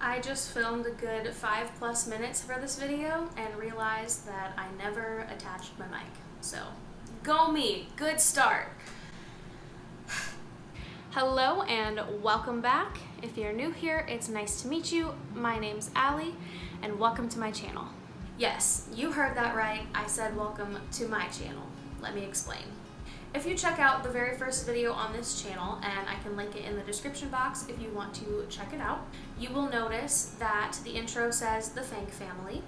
I just filmed a good 5+ minutes for this video and realized that I never attached my mic. So, go me! Good start! Hello and welcome back. If you're new here, it's nice to meet you. My name's Allie and welcome to my channel. Yes, you heard that right. I said welcome to my channel. Let me explain. If you check out the very first video on this channel, and I can link it in the description box if you want to check it out, you will notice that the intro says The Fank Family.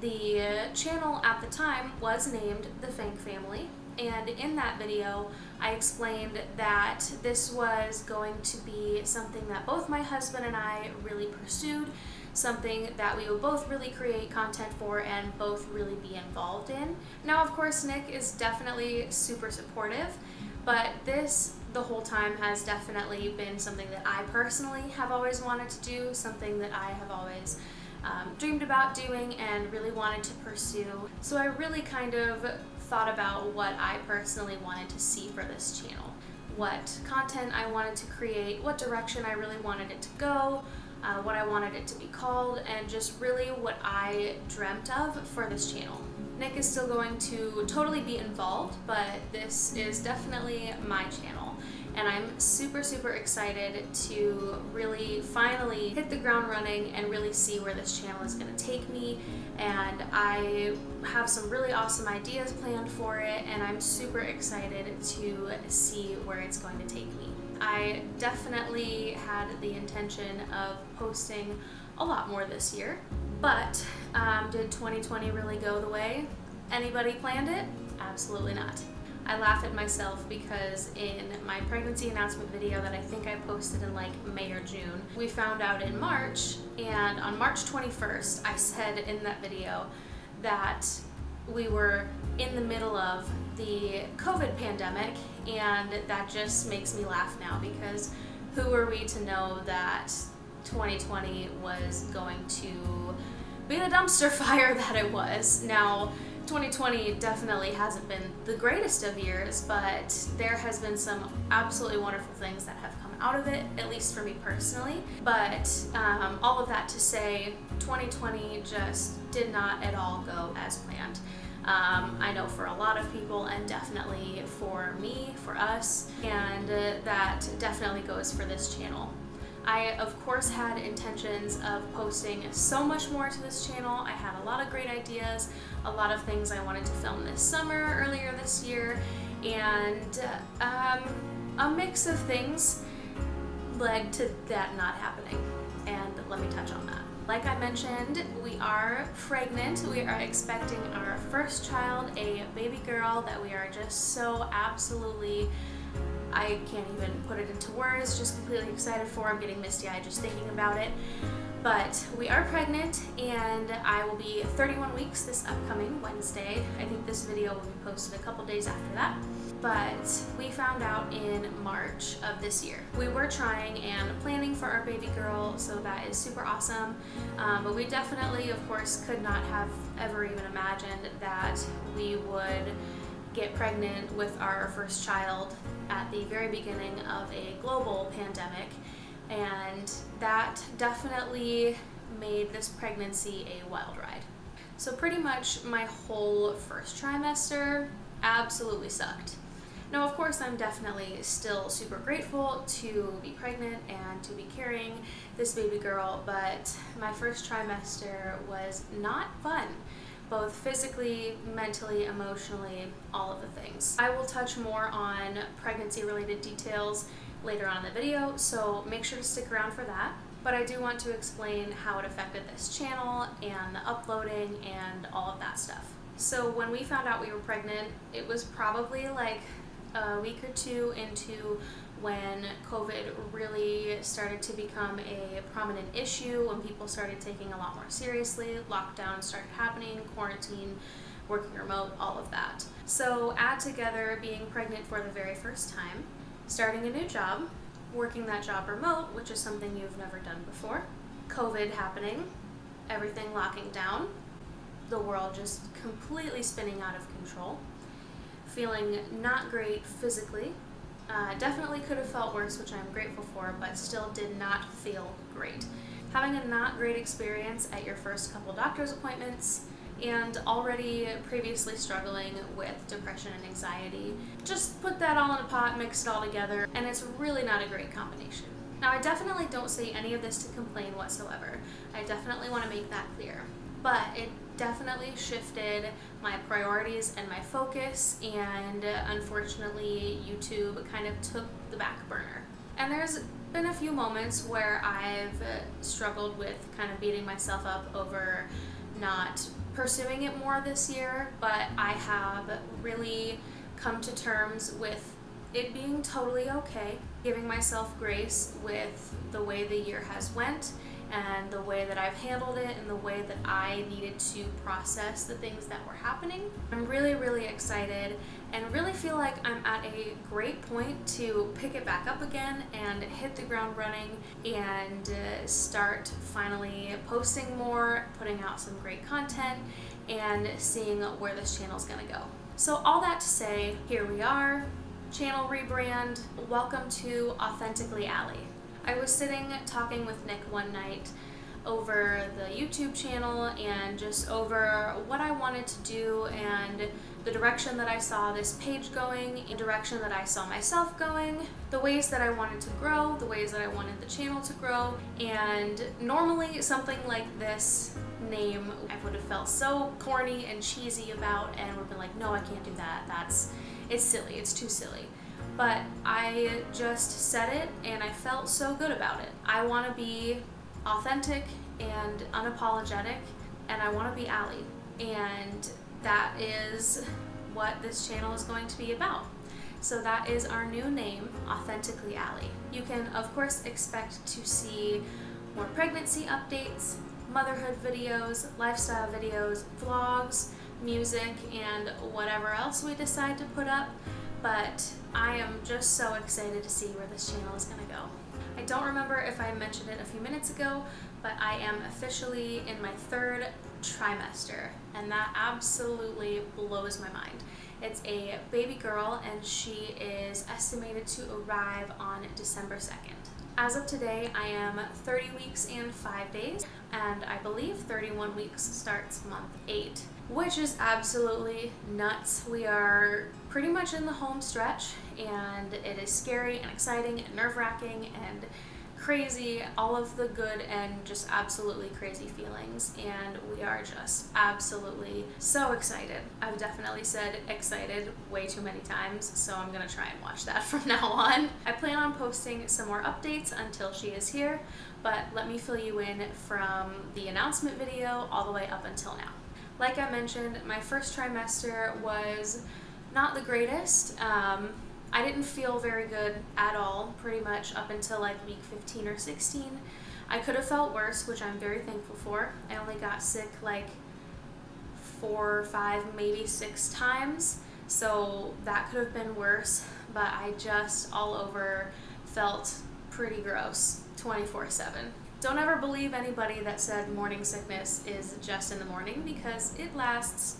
The channel at the time was named The Fank Family, and in that video I explained that this was going to be something that both my husband and I really pursued, something that we would both really create content for and both really be involved in. Now, of course, Nick is definitely super supportive, but this the whole time has definitely been something that I personally have always wanted to do, something that I have always dreamed about doing and really wanted to pursue. So I really kind of thought about what I personally wanted to see for this channel, what content I wanted to create, what direction I really wanted it to go, what I wanted it to be called, and just really what I dreamt of for this channel. Nick is still going to totally be involved, but this is definitely my channel, and I'm super excited to really finally hit the ground running and really see where this channel is going to take me. And I have some really awesome ideas planned for it, and I'm super excited to see where it's going to take me. I definitely had the intention of posting a lot more this year, but did 2020 really go the way anybody planned it? Absolutely not. I laugh at myself because in my pregnancy announcement video that I think I posted in like May or June, we found out in March, and on March 21st I said in that video that we were in the middle of the COVID pandemic, and that just makes me laugh now because who were we to know that 2020 was going to be the dumpster fire that it was. Now, 2020 definitely hasn't been the greatest of years, but there has been some absolutely wonderful things that have come out of it, at least for me personally. But all of that to say, 2020 just did not at all go as planned. I know for a lot of people, and definitely for me, for us, and that definitely goes for this channel. I, of course, had intentions of posting so much more to this channel. I had a lot of great ideas, a lot of things I wanted to film this summer, earlier this year, and a mix of things led to that not happening, and let me touch on that. Like I mentioned, we are pregnant. We are expecting our first child, a baby girl that we are just so absolutely, I can't even put it into words, just completely excited for. I'm getting misty-eyed just thinking about it. But we are pregnant, and I will be 31 weeks this upcoming Wednesday. I think this video will be posted a couple days after that. But we found out in March of this year. We were trying and planning for our baby girl, so that is super awesome. But we definitely, of course, could not have ever even imagined that we would get pregnant with our first child at the very beginning of a global pandemic, and that definitely made this pregnancy a wild ride. So pretty much my whole first trimester absolutely sucked. Now, of course, I'm definitely still super grateful to be pregnant and to be carrying this baby girl, but my first trimester was not fun. Both physically, mentally, emotionally, all of the things. I will touch more on pregnancy-related details later on in the video, so make sure to stick around for that. But I do want to explain how it affected this channel and the uploading and all of that stuff. So when we found out we were pregnant, it was probably like a week or two into when COVID really started to become a prominent issue, when people started taking a lot more seriously, lockdowns started happening, quarantine, working remote, all of that. So add together being pregnant for the very first time, starting a new job, working that job remote, which is something you've never done before, COVID happening, everything locking down, the world just completely spinning out of control, feeling not great physically, Definitely could have felt worse, which I'm grateful for, but still did not feel great. Having a not great experience at your first couple doctor's appointments and already previously struggling with depression and anxiety, just put that all in a pot, mix it all together, and it's really not a great combination. Now, I definitely don't say any of this to complain whatsoever. I definitely want to make that clear. But it definitely shifted my priorities and my focus, and unfortunately, YouTube kind of took the back burner. And there's been a few moments where I've struggled with kind of beating myself up over not pursuing it more this year, but I have really come to terms with it being totally okay, giving myself grace with the way the year has went and the way that I've handled it and the way that I needed to process the things that were happening. I'm really, really excited and really feel like I'm at a great point to pick it back up again and hit the ground running and start finally posting more, putting out some great content, and seeing where this channel's gonna go. So all that to say, here we are, channel rebrand. Welcome to Authentically Allie. I was sitting talking with Nick one night over the YouTube channel and just over what I wanted to do and the direction that I saw this page going, the direction that I saw myself going, the ways that I wanted to grow, the ways that I wanted the channel to grow. And normally something like this name I would have felt so corny and cheesy about and would have been like, no, I can't do that. It's silly, it's too silly. But I just said it and I felt so good about it. I want to be authentic and unapologetic, and I want to be Allie. And that is what this channel is going to be about. So that is our new name, Authentically Allie. You can, of course, expect to see more pregnancy updates, motherhood videos, lifestyle videos, vlogs, music, and whatever else we decide to put up. But I am just so excited to see where this channel is going to go. I don't remember if I mentioned it a few minutes ago, but I am officially in my 3rd trimester, and that absolutely blows my mind. It's a baby girl, and she is estimated to arrive on December 2nd. As of today, I am 30 weeks and 5 days, and I believe 31 weeks starts month 8, which is absolutely nuts. We are pretty much in the home stretch, and it is scary and exciting and nerve-wracking and crazy, all of the good and just absolutely crazy feelings, and we are just absolutely so excited. I've definitely said excited way too many times, so I'm gonna try and watch that from now on. I plan on posting some more updates until she is here, but let me fill you in from the announcement video all the way up until now. Like I mentioned, my first trimester was not the greatest. I didn't feel very good at all, pretty much up until like week 15 or 16. I could have felt worse, which I'm very thankful for. I only got sick like 4 or 5, maybe 6 times, so that could have been worse, but I just all over felt pretty gross 24/7. Don't ever believe anybody that said morning sickness is just in the morning, because it lasts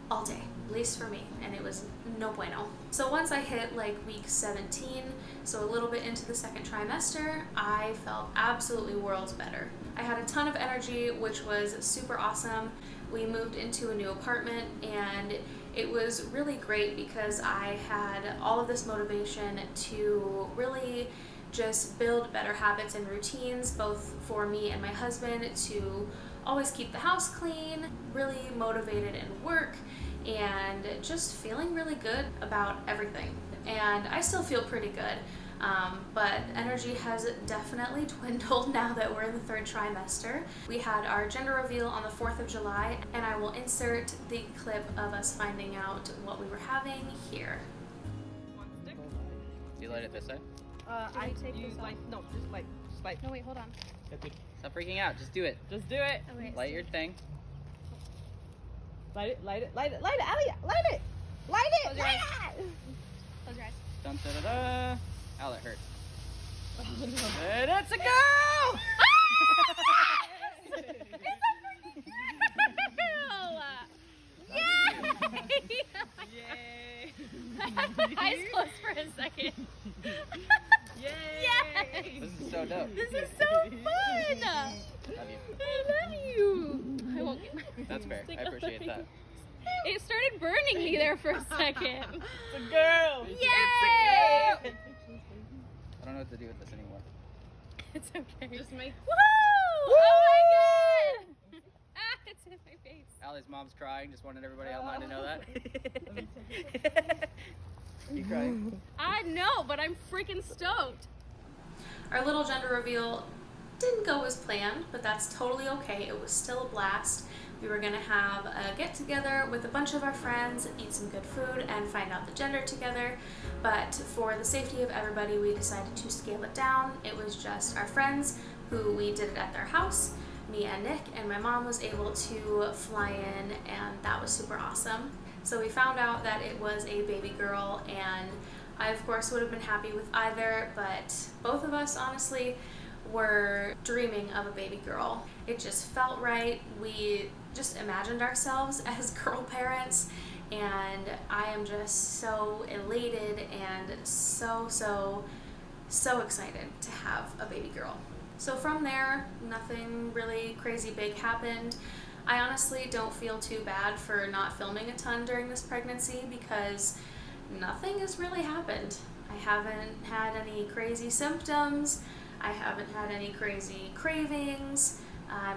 all day, at least for me, and it was no bueno. So once I hit like week 17, so a little bit into the 2nd trimester, I felt absolutely worlds better. I had a ton of energy, which was super awesome. We moved into a new apartment, and it was really great because I had all of this motivation to really just build better habits and routines, both for me and my husband, to always keep the house clean, really motivated in work, and just feeling really good about everything. And I still feel pretty good, but energy has definitely dwindled now that we're in the 3rd trimester. We had our gender reveal on the 4th of July, and I will insert the clip of us finding out what we were having here. One stick. Do you light it this way? I take you like no, just light. No, wait, hold on. Stop freaking out. Just do it. Just do it. Okay. Light your thing. Light it, Allie, light it, light it, Close your eyes. Close your eyes. Dun da da da. Ow, that hurt. Oh, no. And it's a go! Yay! Yay! I had my eyes closed for a second. It started burning me there for a second. It's a girl! Yay! I don't know what to do with this anymore. It's okay. Just make. Woohoo! Oh my god! Ah, it's in my face. Allie's mom's crying, just wanted everybody online to know that. You crying? I know, but I'm freaking stoked. Our little gender reveal didn't go as planned, but that's totally okay. It was still a blast. We were gonna have a get together with a bunch of our friends, eat some good food, and find out the gender together. But for the safety of everybody, we decided to scale it down. It was just our friends who we did it at their house, me and Nick, and my mom was able to fly in, and that was super awesome. So we found out that it was a baby girl, and I of course would have been happy with either, but both of us honestly were dreaming of a baby girl. It just felt right. We just imagined ourselves as girl parents, and I am just so elated and so excited to have a baby girl. So from there, nothing really crazy big happened. I honestly don't feel too bad for not filming a ton during this pregnancy because nothing has really happened. I haven't had any crazy symptoms. I haven't had any crazy cravings.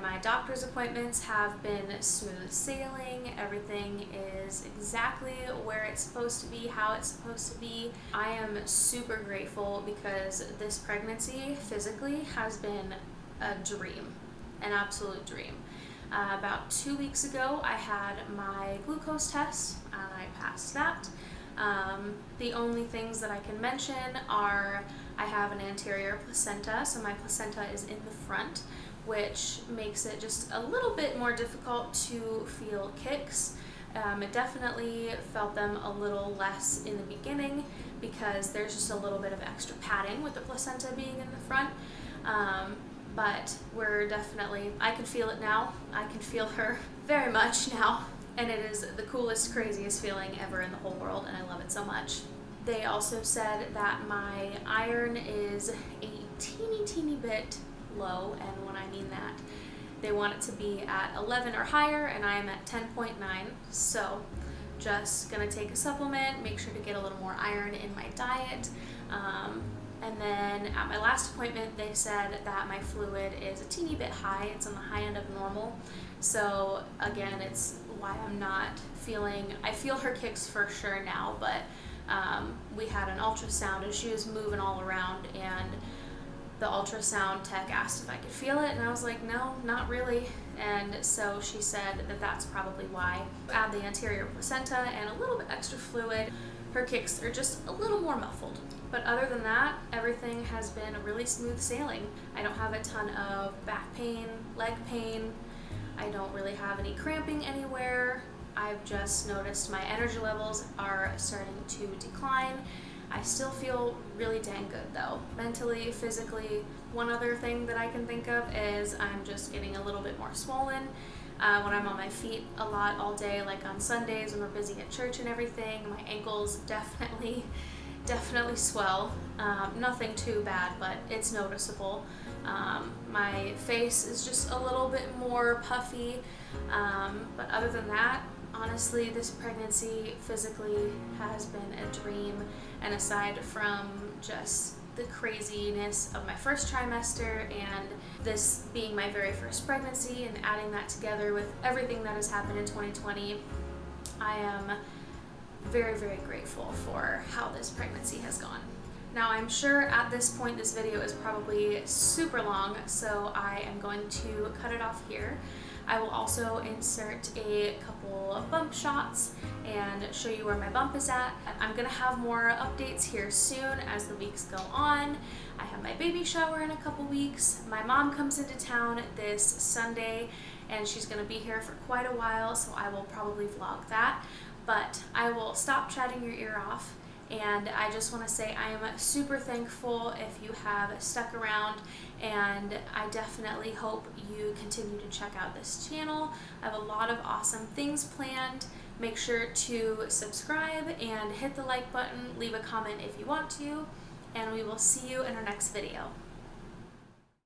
My doctor's appointments have been smooth sailing. Everything is exactly where it's supposed to be, how it's supposed to be. I am super grateful because this pregnancy physically has been a dream, an absolute dream. About 2 weeks ago, I had my glucose test and I passed that. The only things that I can mention are I have an anterior placenta, so my placenta is in the front, which makes it just a little bit more difficult to feel kicks. It definitely felt them a little less in the beginning because there's just a little bit of extra padding with the placenta being in the front. But we're definitely, I can feel it now. I can feel her very much now. And it is the coolest, craziest feeling ever in the whole world, and I love it so much. They also said that my iron is a teeny bit low, and when I mean that, they want it to be at 11 or higher, and I am at 10.9, so just gonna take a supplement, make sure to get a little more iron in my diet. And then at my last appointment, they said that my fluid is a teeny bit high. It's on the high end of normal. So again, it's why I'm not feeling, I feel her kicks for sure now, but we had an ultrasound and she was moving all around, and the ultrasound tech asked if I could feel it, and I was like, no, not really. And so she said that that's probably why. Add the anterior placenta and a little bit extra fluid, her kicks are just a little more muffled. But other than that, everything has been really smooth sailing. I don't have a ton of back pain, leg pain. I don't really have any cramping anywhere. I've just noticed my energy levels are starting to decline. I still feel really dang good though, mentally, physically. One other thing that I can think of is I'm just getting a little bit more swollen when I'm on my feet a lot all day, like on Sundays when we're busy at church and everything. My ankles definitely swell. Nothing too bad, but it's noticeable. My face is just a little bit more puffy, but other than that, honestly, this pregnancy physically has been a dream, and aside from just the craziness of my first trimester and this being my very first pregnancy and adding that together with everything that has happened in 2020, I am very grateful for how this pregnancy has gone. Now I'm sure at this point this video is probably super long, so I am going to cut it off here. I will also insert a couple of bump shots and show you where my bump is at. I'm gonna have more updates here soon as the weeks go on. I have my baby shower in a couple weeks. My mom comes into town this Sunday and she's gonna be here for quite a while, so I will probably vlog that. But I will stop chatting your ear off, and I just want to say I am super thankful if you have stuck around, and I definitely hope you continue to check out this channel. I have a lot of awesome things planned. Make sure to subscribe and hit the like button, leave a comment if you want to, and we will see you in our next video.